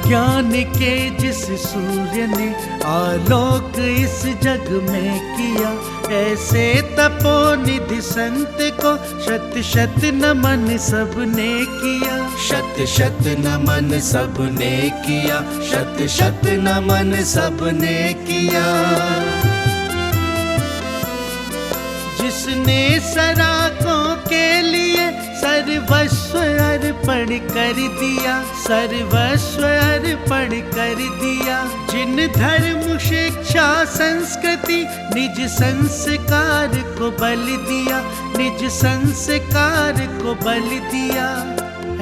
ज्ञान के जिस सूर्य ने आलोक इस जग में किया, ऐसे तपोनिधि संत को शत शत नमन सबने किया। शत शत नमन सबने किया, शत शत नमन सबने किया। जिसने सराकों के लिए सर्वस्व अर्पण कर दिया, सर्वस्व अर्पण कर दिया। जिन धर्म शिक्षा संस्कृति निज संस्कार को बल दिया, निज संस्कार को बल दिया।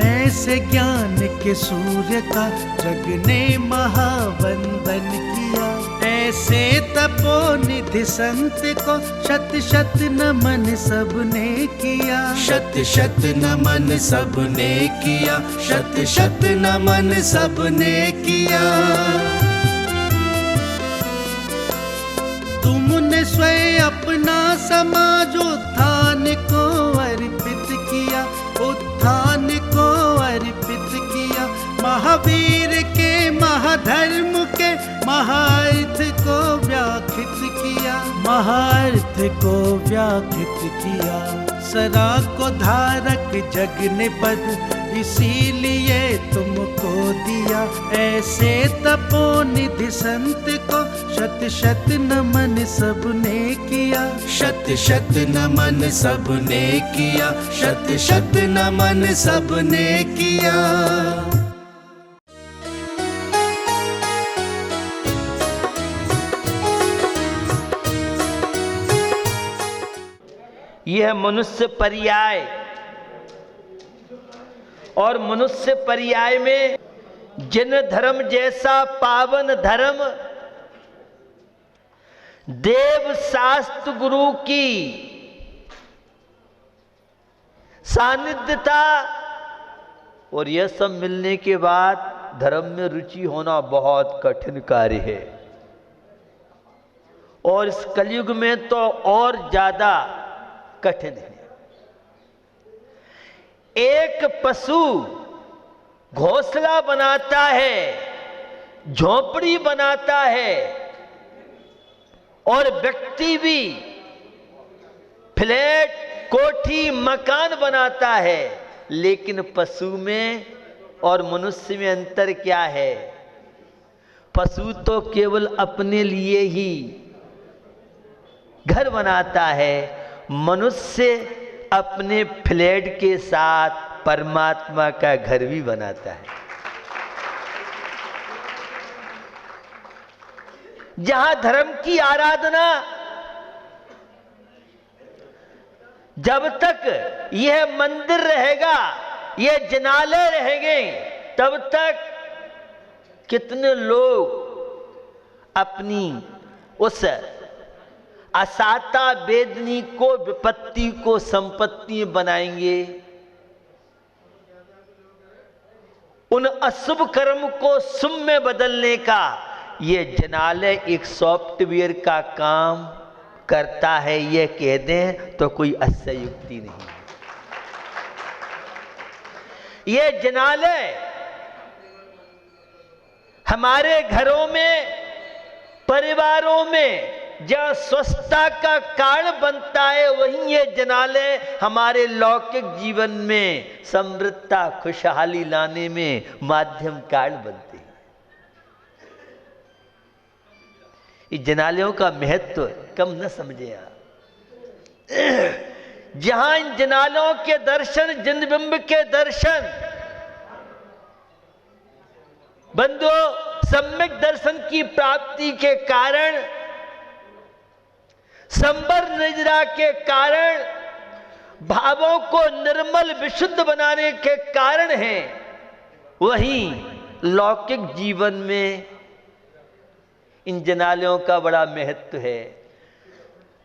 ऐसे ज्ञान के सूर्य का जग ने महावंदन किया। ऐसे तपोनिधि संत को शत शत नमन सबने किया। शत शत नमन सबने किया, शत शत नमन सबने किया। तुमने स्वयं अपना समाजोत्थान को अर्पित किया, उत्थान को अर्पित किया। महावीर के महाधर्म के महार्थ को व्याख्यात किया, महार्थ को व्याख्यात किया। सरा को धारक जग ने पद इसीलिए तुमको दिया। ऐसे तपोनिधि संत को शत शत नमन सबने किया। शत शत नमन सबने किया, शत शत नमन सबने किया। यह मनुष्य पर्याय, और मनुष्य पर्याय में जिन धर्म जैसा पावन धर्म देव शास्त्र गुरु की सानिध्यता, और यह सब मिलने के बाद धर्म में रुचि होना बहुत कठिन कार्य है। और इस कलयुग में तो और ज्यादा कठिन है। एक पशु घोंसला बनाता है, झोपड़ी बनाता है, और व्यक्ति भी फ्लैट, कोठी, मकान बनाता है। लेकिन पशु में और मनुष्य में अंतर क्या है? पशु तो केवल अपने लिए ही घर बनाता है, मनुष्य अपने फ्लैट के साथ परमात्मा का घर भी बनाता है। जहां धर्म की आराधना, जब तक यह मंदिर रहेगा, यह जिनालय रहेंगे, तब तक कितने लोग अपनी उस असाता वेदनी को, विपत्ति को संपत्ति बनाएंगे। उन अशुभ कर्म को शुभ में बदलने का यह जिनालय एक सॉफ्टवेयर का काम करता है। यह कह दें तो कोई अतिशयोक्ति नहीं। यह जिनालय हमारे घरों में, परिवारों में जहाँ स्वस्थता का कारण बनता है, वहीं ये जिनालय हमारे लौकिक जीवन में समृद्धता, खुशहाली लाने में माध्यम कारण बनते हैं। इस जिनालयों का महत्व कम न समझे आप। जहां इन जिनालयों के दर्शन, जिन बिंब के दर्शन, बंधुओं, सम्यक दर्शन की प्राप्ति के कारण, संबर निद्रा के कारण, भावों को निर्मल विशुद्ध बनाने के कारण है, वहीं लौकिक जीवन में इन जिनालयों का बड़ा महत्व है।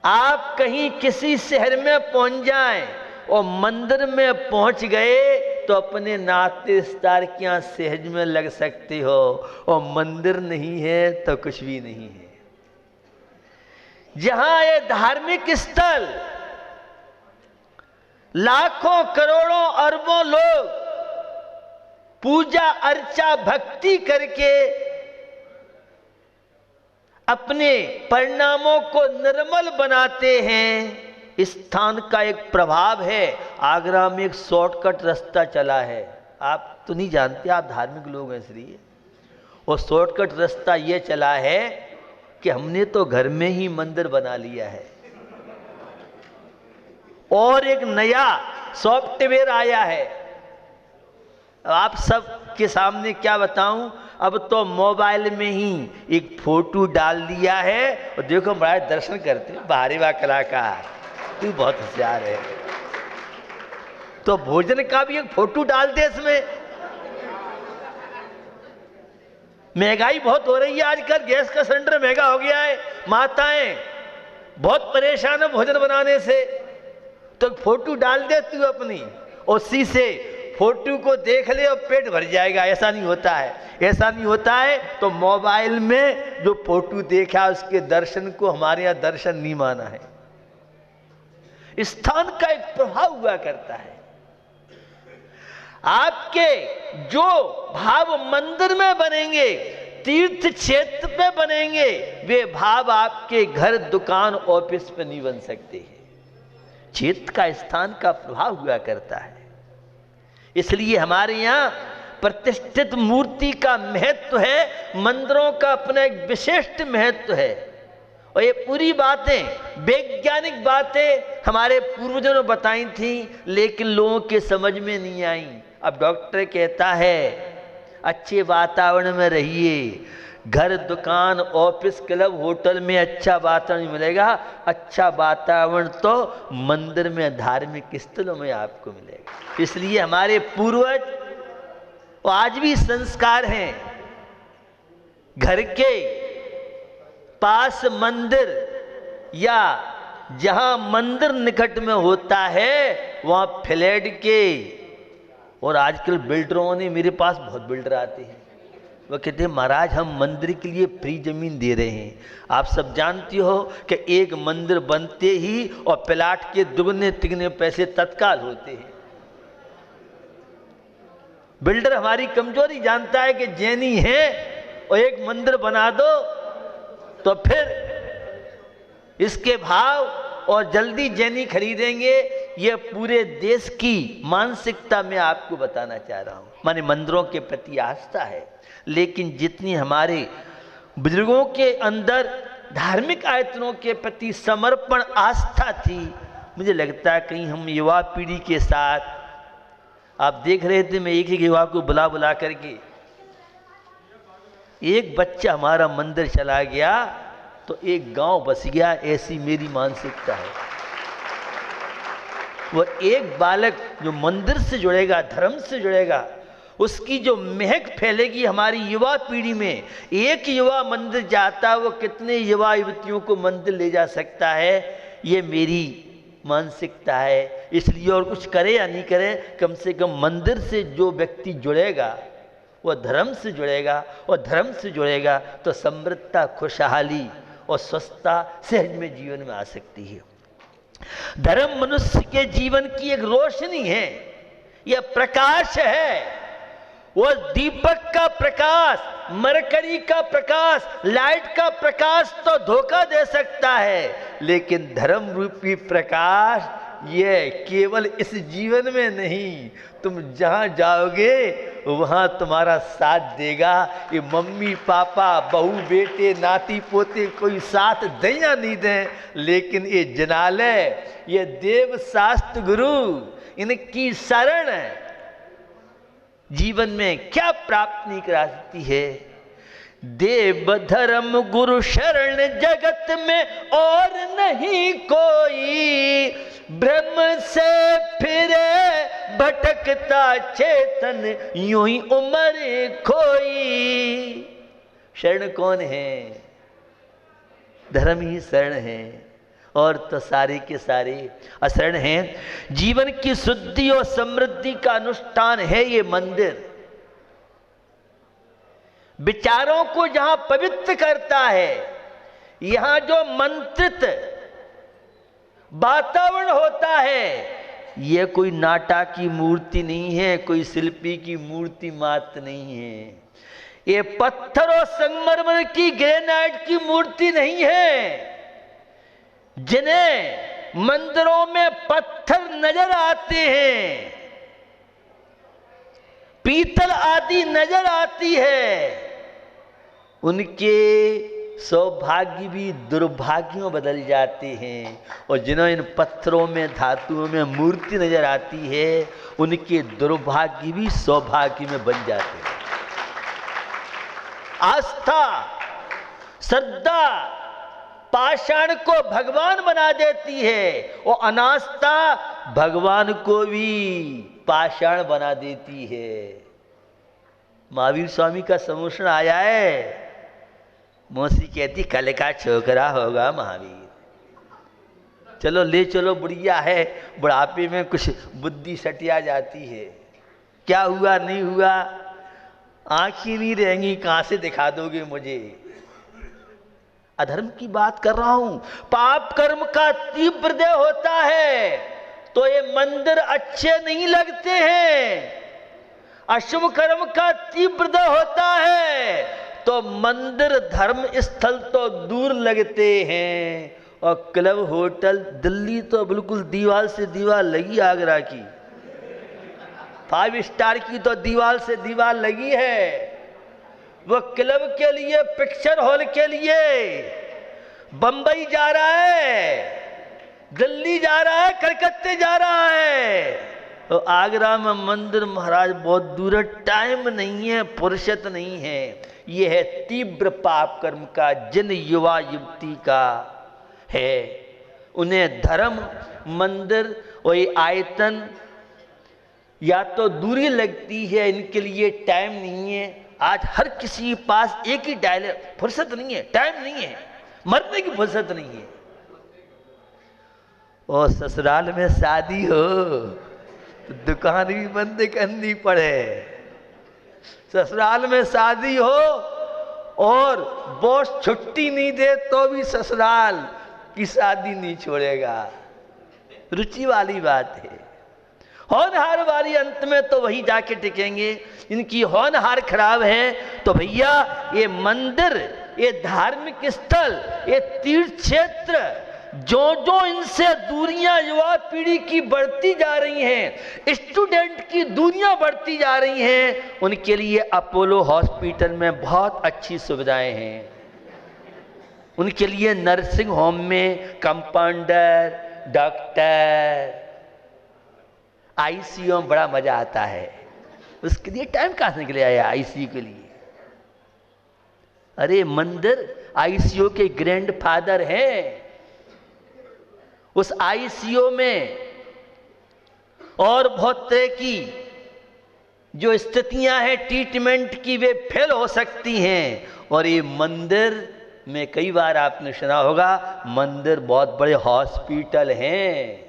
आप कहीं किसी शहर में पहुंच जाएं और मंदिर में पहुंच गए तो अपने नाते रिश्तेदार के यहाँ सहज में लग सकते हो, और मंदिर नहीं है तो कुछ भी नहीं है। जहां ये धार्मिक स्थल लाखों, करोड़ों, अरबों लोग पूजा अर्चा भक्ति करके अपने परिणामों को निर्मल बनाते हैं। इस स्थान का एक प्रभाव है। आगरा में एक शॉर्टकट रास्ता चला है, आप तो नहीं जानते, आप धार्मिक लोग हैं इसलिए। और शॉर्टकट रास्ता ये चला है कि हमने तो घर में ही मंदिर बना लिया है, और एक नया सॉफ्टवेयर आया है। आप सब के सामने क्या बताऊं, अब तो मोबाइल में ही एक फोटो डाल दिया है और देखो हमारे दर्शन करते हैं, बाहरी वाह कलाकार, तू बहुत होशियार है। तो भोजन का भी एक फोटो डाल दे इसमें। महंगाई बहुत हो रही है आजकल, गैस का सिलेंडर महंगा हो गया है, माताएं बहुत परेशान है भोजन बनाने से। तो फोटो डाल दे तू अपनी, उसी से फोटो को देख ले और पेट भर जाएगा। ऐसा नहीं होता है, ऐसा नहीं होता है। तो मोबाइल में जो फोटो देखा उसके दर्शन को हमारे यहाँ दर्शन नहीं माना है। स्थान का एक प्रभाव हुआ करता है। आपके जो भाव मंदिर में बनेंगे, तीर्थ क्षेत्र पे बनेंगे, वे भाव आपके घर दुकान ऑफिस पे नहीं बन सकते हैं। क्षेत्र का स्थान का प्रभाव हुआ करता है। इसलिए हमारे यहाँ प्रतिष्ठित मूर्ति का महत्व है, मंदिरों का अपना एक विशिष्ट महत्व है। और ये पूरी बातें, वैज्ञानिक बातें हमारे पूर्वजों ने बताई थी, लेकिन लोगों के समझ में नहीं आई। अब डॉक्टर कहता है अच्छे वातावरण में रहिए, घर दुकान ऑफिस क्लब होटल में अच्छा वातावरण मिलेगा, अच्छा वातावरण तो मंदिर में धार्मिक स्थलों में आपको मिलेगा। इसलिए हमारे पूर्वज और आज भी संस्कार हैं, घर के पास मंदिर या जहां मंदिर निकट में होता है वहां फ्लैट के, और आजकल बिल्डरों ने, मेरे पास बहुत बिल्डर आते हैं, वो कहते हैं महाराज हम मंदिर के लिए फ्री जमीन दे रहे हैं। आप सब जानती हो कि एक मंदिर बनते ही और प्लाट के दुगने तिगने पैसे तत्काल होते हैं। बिल्डर हमारी कमजोरी जानता है कि जैनी है और एक मंदिर बना दो तो फिर इसके भाव और जल्दी जैनी खरीदेंगे। ये पूरे देश की मानसिकता में आपको बताना चाह रहा हूं। माने मंदिरों के प्रति आस्था है, लेकिन जितनी हमारे बुजुर्गों के अंदर धार्मिक आयतनों के प्रति समर्पण आस्था थी, मुझे लगता है कहीं हम युवा पीढ़ी के साथ, आप देख रहे थे मैं एक युवा को बुला बुला करके, एक बच्चा हमारा मंदिर चला गया तो एक गांव बस गया, ऐसी मेरी मानसिकता है। वो एक बालक जो मंदिर से जुड़ेगा, धर्म से जुड़ेगा, उसकी जो महक फैलेगी हमारी युवा पीढ़ी में। एक युवा मंदिर जाता, वो कितने युवा युवतियों को मंदिर ले जा सकता है, ये मेरी मानसिकता है। इसलिए और कुछ करे या नहीं करे, कम से कम मंदिर से जो व्यक्ति जुड़ेगा वह धर्म से जुड़ेगा, और धर्म से जुड़ेगा तो समृद्धता, खुशहाली और स्वस्थता सहज में जीवन में आ सकती है। धर्म मनुष्य के जीवन की एक रोशनी है, यह प्रकाश है। वो दीपक का प्रकाश, मरकरी का प्रकाश, लाइट का प्रकाश तो धोखा दे सकता है, लेकिन धर्म रूपी प्रकाश ये केवल इस जीवन में नहीं, तुम जहां जाओगे वहां तुम्हारा साथ देगा। ये मम्मी पापा बहू बेटे नाती पोते कोई साथ दें या नहीं दें, लेकिन ये जनालय, ये देव शास्त्र गुरु, इनकी शरण जीवन में क्या प्राप्त नहीं करा सकती है। देव धर्म गुरु शरण जगत में और नहीं कोई, ब्रह्म से फिरे भटकता चेतन यूं ही उम्र खोई। शरण कौन है? धर्म ही शरण है, और तो सारे के सारे अशरण हैं। जीवन की शुद्धि और समृद्धि का अनुष्ठान है ये मंदिर। विचारों को जहां पवित्र करता है, यहां जो मंत्रित वातावरण होता है, ये कोई नाटा की मूर्ति नहीं है, कोई शिल्पी की मूर्ति मात्र नहीं है, ये पत्थर और संगमरमर की ग्रेनाइट की मूर्ति नहीं है। जिन्हें मंदिरों में पत्थर नजर आते हैं, पीतल आदि नजर आती है, उनके सौभाग्य भी दुर्भाग्य में बदल जाते हैं। और जिन्हें इन पत्थरों में धातुओं में मूर्ति नजर आती है, उनके दुर्भाग्य भी सौभाग्य में बन जाते हैं। आस्था, श्रद्धा पाषाण को भगवान बना देती है, और अनास्था भगवान को भी पाषाण बना देती है। महावीर स्वामी का समोषण आया है, मौसी कहती कल का छोकरा होगा महावीर, चलो ले चलो, बुढ़िया है, बुढ़ापे में कुछ बुद्धि सटिया जाती है, क्या हुआ नहीं हुआ, आंखें नहीं रहेंगी, कहां से दिखा दोगे मुझे। अधर्म की बात कर रहा हूं, पाप कर्म का तीव्र देह होता है तो ये मंदिर अच्छे नहीं लगते हैं, अशुभ कर्म का तीव्र देह होता है तो मंदिर धर्म स्थल तो दूर लगते हैं, और क्लब होटल दिल्ली तो बिल्कुल दीवार से दीवार लगी, आगरा की 5 स्टार की तो दीवार से दीवार लगी है। वो क्लब के लिए, पिक्चर हॉल के लिए बंबई जा रहा है, दिल्ली जा रहा है, कलकत्ते जा रहा है, तो आगरा में मंदिर महाराज बहुत दूर है, टाइम नहीं है, फुर्सत नहीं है। यह है तीव्र पाप कर्म का जिन युवा युवती का है, उन्हें धर्म, मंदिर और ये आयतन या तो दूरी लगती है, इनके लिए टाइम नहीं है। आज हर किसी के पास एक ही डायलॉग, फुर्सत नहीं है, टाइम नहीं है, मरने की फुर्सत नहीं है। और ससुराल में शादी हो तो दुकान भी बंद करनी पड़े, ससुराल में शादी हो और बॉस छुट्टी नहीं दे तो भी ससुराल की शादी नहीं छोड़ेगा। रुचि वाली बात है। होनहार वाली अंत में तो वही जाके टिकेंगे, इनकी होनहार खराब है तो भैया ये मंदिर, ये धार्मिक स्थल, ये तीर्थ क्षेत्र, जो जो इनसे दूरियां युवा पीढ़ी की बढ़ती जा रही हैं, स्टूडेंट की दूरियां बढ़ती जा रही हैं, उनके लिए अपोलो हॉस्पिटल में बहुत अच्छी सुविधाएं हैं। उनके लिए नर्सिंग होम में कंपाउंडर, डॉक्टर, आईसीयू में बड़ा मजा आता है। उसके लिए टाइम कहां से निकले आया आईसीयू के लिए? अरे मंदिर आईसीयू के ग्रैंडफादर हैं। उस आईसीयू में और बहुत तरह की जो स्थितियां हैं ट्रीटमेंट की, वे फेल हो सकती हैं। और ये मंदिर में कई बार आपने सुना होगा, मंदिर बहुत बड़े हॉस्पिटल हैं।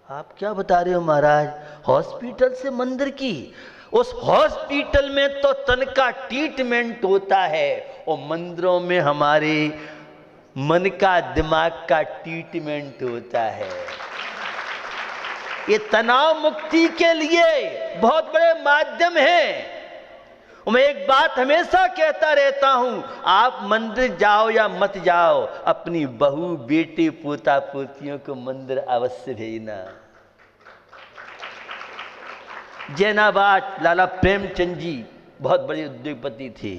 आप क्या बता रहे हो महाराज, हॉस्पिटल से मंदिर की? उस हॉस्पिटल में तो तन का ट्रीटमेंट होता है, और मंदिरों में हमारे मन का, दिमाग का ट्रीटमेंट होता है। ये तनाव मुक्ति के लिए बहुत बड़े माध्यम हैं। मैं एक बात हमेशा कहता रहता हूं, आप मंदिर जाओ या मत जाओ, अपनी बहू, बेटे, पोता पोतियों को मंदिर अवश्य भेजना। जैनाबाद लाला प्रेमचंद जी बहुत बड़े उद्योगपति थे।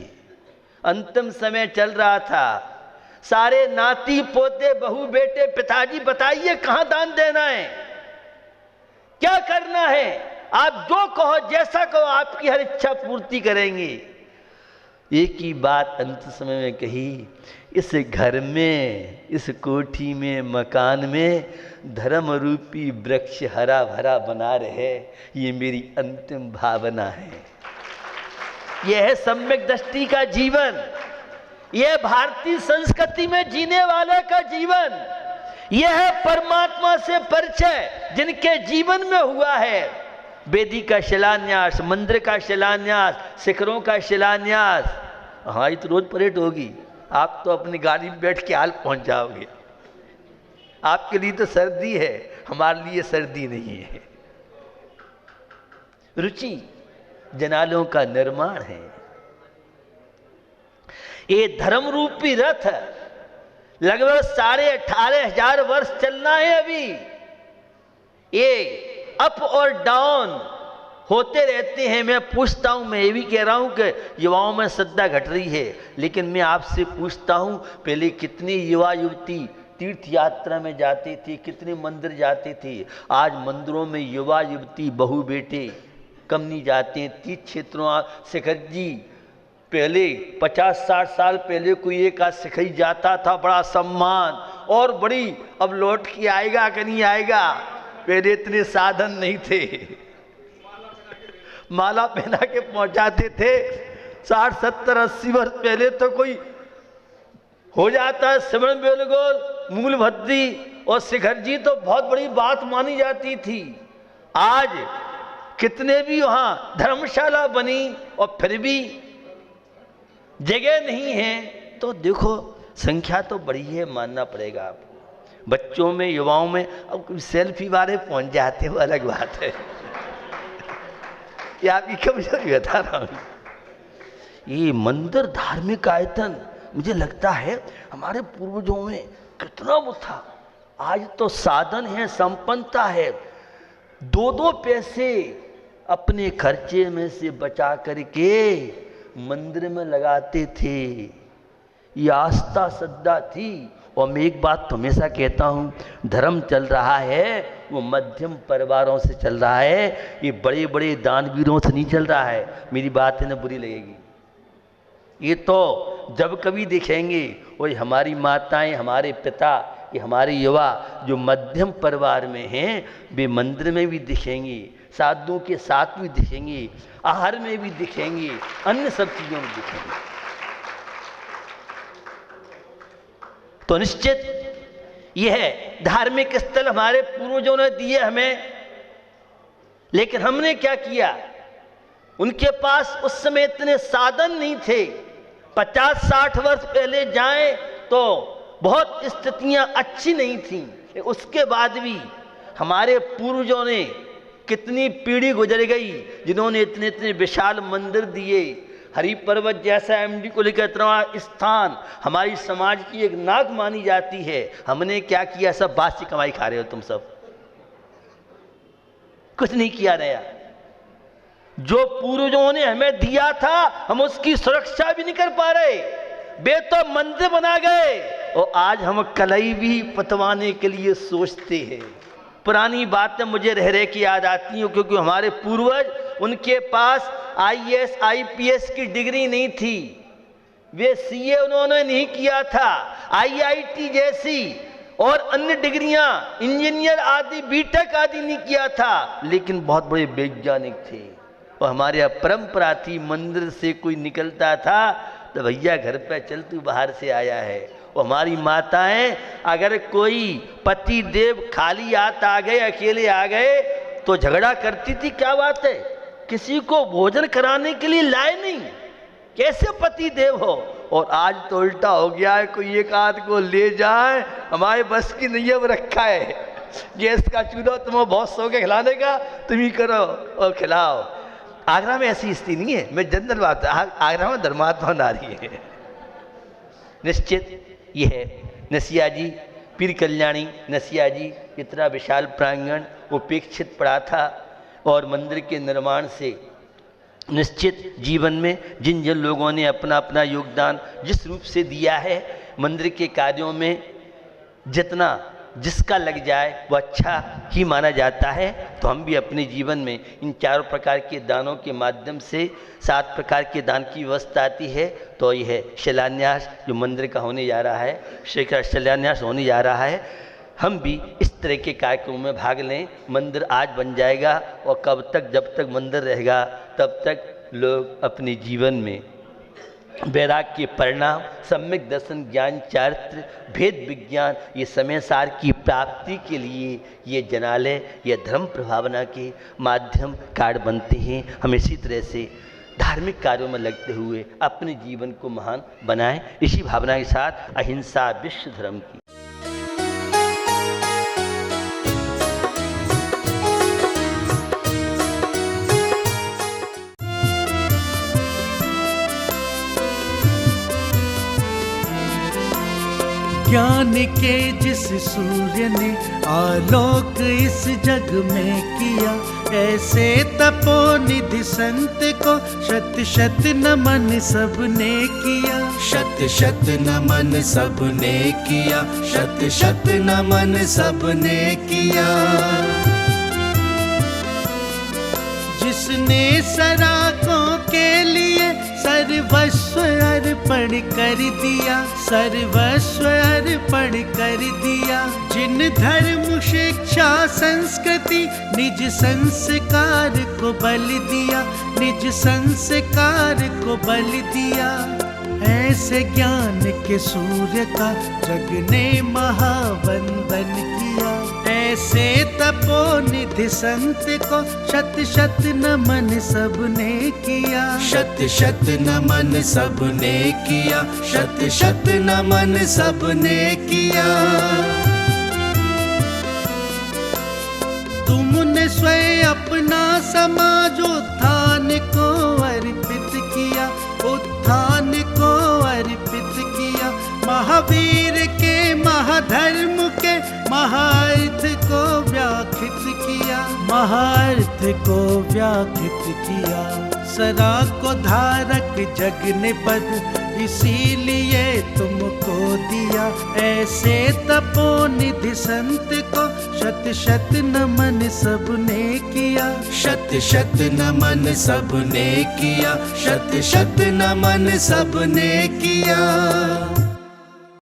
अंतिम समय चल रहा था, सारे नाती पोते, बहू, बेटे, पिताजी बताइए कहां दान देना है, क्या करना है? आप जो कहो, जैसा कहो, आपकी हर इच्छा पूर्ति करेंगे। एक ही बात अंत समय में कही, इस घर में, इस कोठी में, मकान में धर्म रूपी वृक्ष हरा भरा बना रहे, ये मेरी अंतिम भावना है। यह है सम्यक दृष्टि का जीवन, यह भारतीय संस्कृति में जीने वाले का जीवन, यह है परमात्मा से परिचय जिनके जीवन में हुआ है। वेदी का शिलान्यास, मंदिर का शिलान्यास, शिखरों का शिलान्यास। हाँ, ये तो रोज परेड होगी, आप तो अपनी गाड़ी में बैठ के हाल पहुंच जाओगे। आपके लिए तो सर्दी है, हमारे लिए सर्दी नहीं है। रुचि जनालों का निर्माण है। ये धर्म रूपी रथ लगभग 18,500 वर्ष चलना है। अभी ये अप और डाउन होते रहते हैं। मैं पूछता हूं, मैं ये भी कह रहा हूं कि युवाओं में श्रद्धा घट रही है, लेकिन मैं आपसे पूछता हूं, पहले कितनी युवा युवती तीर्थ यात्रा में जाते थे, कितने मंदिर जाते थे। आज मंदिरों में युवा युवती बहू बेटे कम नहीं जाते हैं। तीर्थ क्षेत्रों, शिखर जी पहले 50-60 साल पहले कोई एक आध सिखाई जाता था, बड़ा सम्मान और बड़ी, अब लौट के आएगा कि नहीं आएगा। पहले इतने साधन नहीं थे, माला पहना के पहुंचाते थे। 60, 70, 80 वर्ष पहले तो कोई हो जाता है सिमरन बेलगोल, मूल भद्री और शिखर जी तो बहुत बड़ी बात मानी जाती थी। आज कितने भी वहां धर्मशाला बनी और फिर भी जगह नहीं है। तो देखो संख्या तो बड़ी है, मानना पड़ेगा आपको। बच्चों में, युवाओं में अब सेल्फी वाले पहुंच जाते हो, अलग बात है। ये आपकी कमजोरी बता रहा हूं। ये मंदिर धार्मिक आयतन मुझे लगता है हमारे पूर्वजों में कितना वो था। आज तो साधन है, संपन्नता है। 2-2 पैसे अपने खर्चे में से बचा करके मंदिर में लगाते थे। ये आस्था श्रद्धा थी। और मैं एक बात तो हमेशा कहता हूँ, धर्म चल रहा है वो मध्यम परिवारों से चल रहा है, ये बड़े बड़े दानवीरों से नहीं चल रहा है। मेरी बात है ना बुरी लगेगी, ये तो जब कभी दिखेंगे वही हमारी माताएं, हमारे पिता, ये हमारे युवा जो मध्यम परिवार में हैं, वे मंदिर में भी दिखेंगे, साधुओं के साथ भी दिखेंगे, आहार में भी दिखेंगे, अन्य सब चीजों में दिखेंगे। तो निश्चित यह है धार्मिक स्थल हमारे पूर्वजों ने दिए हमें, लेकिन हमने क्या किया? उनके पास उस समय इतने साधन नहीं थे। 50-60 वर्ष पहले जाएं तो बहुत स्थितियां अच्छी नहीं थीं। उसके बाद भी हमारे पूर्वजों ने कितनी पीढ़ी गुजर गई जिन्होंने इतने इतने विशाल मंदिर दिए। हरि पर्वत जैसा एमडी को लेकर इतना स्थान हमारी समाज की एक नाक मानी जाती है। हमने क्या किया? सब बासी कमाई खा रहे हो तुम सब, कुछ नहीं किया नया। जो पूर्वजों ने हमें दिया था हम उसकी सुरक्षा भी नहीं कर पा रहे। वे तो मंदिर बना गए और आज हम कलई भी पतवाने के लिए सोचते हैं। पुरानी बातें मुझे रह रह के याद आती हैं, क्योंकि हमारे पूर्वज, उनके पास आईएएस आईपीएस की डिग्री नहीं थी, वे सीए उन्होंने नहीं किया था, आईआईटी जैसी और अन्य डिग्रियां, इंजीनियर आदि, बीटेक आदि नहीं किया था, लेकिन बहुत बड़े वैज्ञानिक थे। और हमारे यहाँ परंपरा थी, मंदिर से कोई निकलता था तो भैया घर पे चल, तू बाहर से आया है। और हमारी माताएं, अगर कोई पति देव खाली हाथ आ गए, अकेले आ गए, तो झगड़ा करती थी, क्या बात है, किसी को भोजन कराने के लिए लाए नहीं, कैसे पति देव हो। और आज तो उल्टा हो गया है, कोई एक आध को ले जाए, हमारे बस की नहीं अब रखा है। गैस का चूल्हा तुम्हें बहुत सो के खिलाने का, तुम ही करो और खिलाओ। आगरा में ऐसी स्थिति नहीं है, मैं जनरल बात, आगरा में धर्मात्मा नारी है। निश्चित ये है नसिया जी, पीर कल्याणी नसिया जी, इतना विशाल प्रांगण उपेक्षित पड़ा था। और मंदिर के निर्माण से निश्चित जीवन में जिन जिन लोगों ने अपना अपना योगदान जिस रूप से दिया है, मंदिर के कार्यों में जितना जिसका लग जाए वो अच्छा ही माना जाता है। तो हम भी अपने जीवन में इन 4 प्रकार के दानों के माध्यम से 7 प्रकार के दान की व्यवस्था आती है। तो यह है शिलान्यास जो मंदिर का होने जा रहा है, शिखर शिलान्यास होने जा रहा है। हम भी इस तरह के कार्यक्रमों में भाग लें। मंदिर आज बन जाएगा और कब तक, जब तक मंदिर रहेगा तब तक लोग अपने जीवन में वैराग्य के परिणाम, सम्यक दर्शन, ज्ञान, चारित्र, भेद विज्ञान, ये समय सार की प्राप्ति के लिए ये जनालय, ये धर्म प्रभावना के माध्यम कार्ड बनते हैं। हम इसी तरह से धार्मिक कार्यों में लगते हुए अपने जीवन को महान बनाएं, इसी भावना के साथ अहिंसा विश्व धर्म की। ज्ञान के जिस सूर्य ने आलोक इस जग में किया, ऐसे तपोनिधि संत को शत शत नमन सबने किया। शत शत नमन सबने किया, शत शत नमन सबने किया। जिसने सराकों के लिए सर्वस्व अर्पण कर दिया, सर्वस्व अर्पण कर दिया। जिन धर्म शिक्षा संस्कृति निज संस्कार को बल दिया, निज संस्कार को बल दिया। ऐसे ज्ञान के सूर्य का जग ने महावंदन किया। ऐसे तपोनिधि संत को शत शत नमन सबने किया। शत शत नमन सबने किया, शत शत नमन सबने किया। तुमने स्वयं अपना समाजोत्थान को अर्पित किया, उत्थान को अर्पित किया। महावीर के महाधर्म के महार्थ को व्याख्यात किया, महार्थ को व्याख्यात किया। सरा को धारक जग ने पद इसीलिए तुमको दिया। ऐसे तपोनिधि संत को शत शत नमन सबने किया। शत शत नमन सबने किया, शत शत नमन सबने किया।